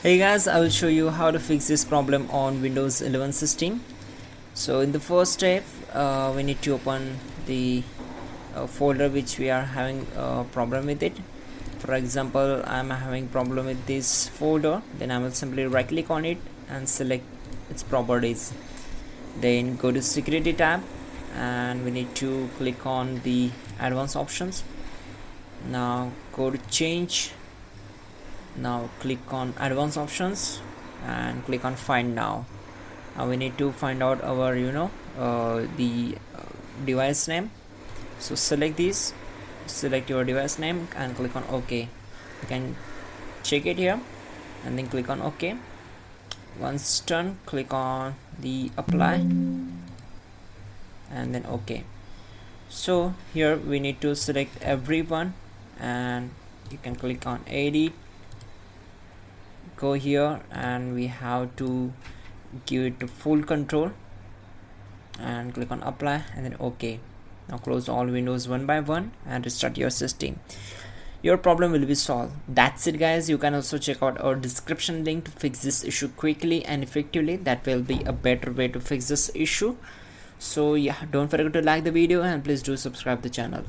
Hey guys, I will show you how to fix this problem on Windows 11 system. So in the first step, we need to open the folder which we are having a problem with it. For example, I'm having problem with this folder. Then I will simply right click on it and select its properties. Then go to security tab and we need to click on the advanced options. Now go to change. Now click on advanced options and click on find now. Now we need to find out our the device name. So select this, select your device name and click on OK. You can check it here and then click on OK. Once done, click on the apply and then OK. So here we need to select everyone and you can click on edit, go here and we have to give it to full control and click on apply and then OK. Now close all windows one by one and restart your system. Your problem will be solved. That's it guys. You can also check out our description link to fix this issue quickly and effectively. That will be a better way to fix this issue. So yeah, don't forget to like the video and please do subscribe the channel.